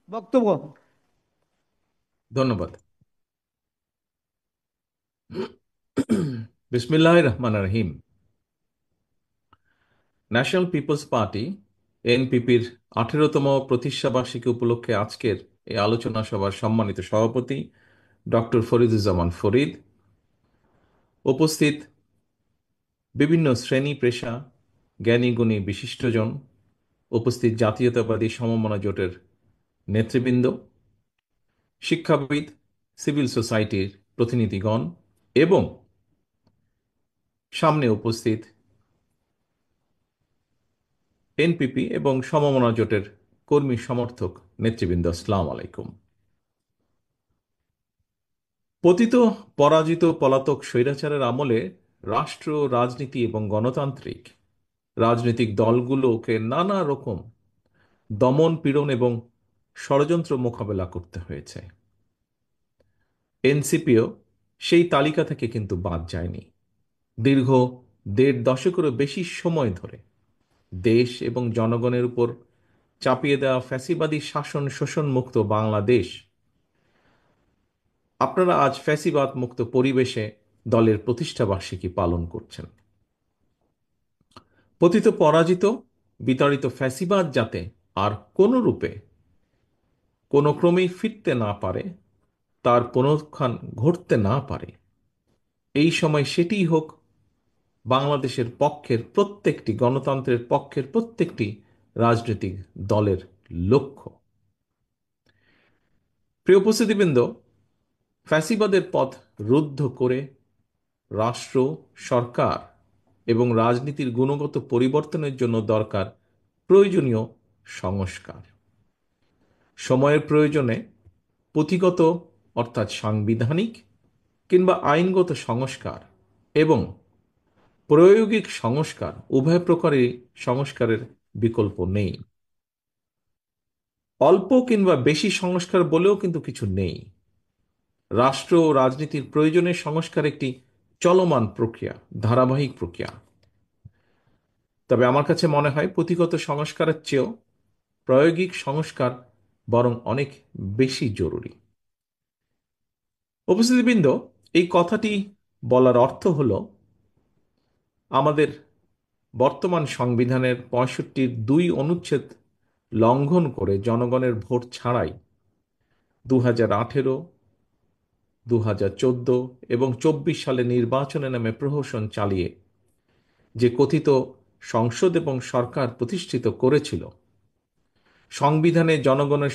বক্তব্য। ধন্যবাদ। বিসমিল্লাহির রহমানির রহিম। ন্যাশনাল পিপলস পার্টি এনপিপির 18তম প্রতিষ্ঠাবার্ষিকী উপলক্ষে আজকের এই আলোচনা সভার সম্মানিত সভাপতি ডক্টর ফরিদুজ্জামান ফরিদ, উপস্থিত বিভিন্ন শ্রেণী পেশা, জ্ঞানী গুণী বিশিষ্টজন, উপস্থিত জাতীয়তাবাদী সমমনা জোটের নেতৃবৃন্দ, শিক্ষাবিদ, সিভিল সোসাইটির প্রতিনিধিগণ এবং সামনে উপস্থিত এনপিপি এবং সমমনা জোটের কর্মী সমর্থক নেতৃবৃন্দ, আসসালামু আলাইকুম। পতিত পরাজিত পলাতক স্বৈরাচারের আমলে রাষ্ট্র, রাজনীতি এবং গণতান্ত্রিক রাজনৈতিক দলগুলোকে নানা রকম দমন পীড়ন এবং ষড়যন্ত্র মোকাবেলা করতে হয়েছে। এনসিপিও সেই তালিকা থেকে কিন্তু বাদ যায়নি। দীর্ঘ 1.5 দশকেরও বেশি সময় ধরে দেশ এবং জনগণের উপর চাপিয়ে দেওয়া ফ্যাসিবাদী শাসন শোষণ মুক্ত বাংলাদেশ, আপনারা আজ ফ্যাসিবাদ মুক্ত পরিবেশে দলের প্রতিষ্ঠা বার্ষিকী পালন করছেন। পতিত পরাজিত বিতাড়িত ফ্যাসিবাদ যাতে আর কোনো রূপে কোনো ক্রমেই ফিরতে না পারে, তার পুনরুত্থান ঘটতে না পারে, এই সময় সেটিই হোক বাংলাদেশের পক্ষের প্রত্যেকটি গণতন্ত্রের পক্ষের প্রত্যেকটি রাজনৈতিক দলের লক্ষ্য। প্রিয় উপস্থিতিবৃন্দ, ফ্যাসিবাদের পথ রুদ্ধ করে রাষ্ট্র, সরকার এবং রাজনীতির গুণগত পরিবর্তনের জন্য দরকার প্রয়োজনীয় সংস্কার। সময়ের প্রয়োজনে পুঁথিগত অর্থাৎ সাংবিধানিক কিংবা আইনগত সংস্কার এবং প্রায়োগিক সংস্কার, উভয় প্রকারই সংস্কারের বিকল্প নেই। অল্প কিংবা বেশি সংস্কার বলেও কিন্তু কিছু নেই। রাষ্ট্র ও রাজনীতির প্রয়োজনের সংস্কার একটি চলমান প্রক্রিয়া, ধারাবাহিক প্রক্রিয়া। তবে আমার কাছে মনে হয় পুঁথিগত সংস্কারের চেয়েও প্রায়োগিক সংস্কার বরং অনেক বেশি জরুরি। উপস্থিতিবৃন্দ, এই কথাটি বলার অর্থ হল আমাদের বর্তমান সংবিধানের 65(2) অনুচ্ছেদ লঙ্ঘন করে জনগণের ভোট ছাড়াই 2018, 2014 এবং 24 সালে নির্বাচনের নামে প্রহসন চালিয়ে যে কথিত সংসদ এবং সরকার প্রতিষ্ঠিত করেছিল, সংবিধানে জনগণের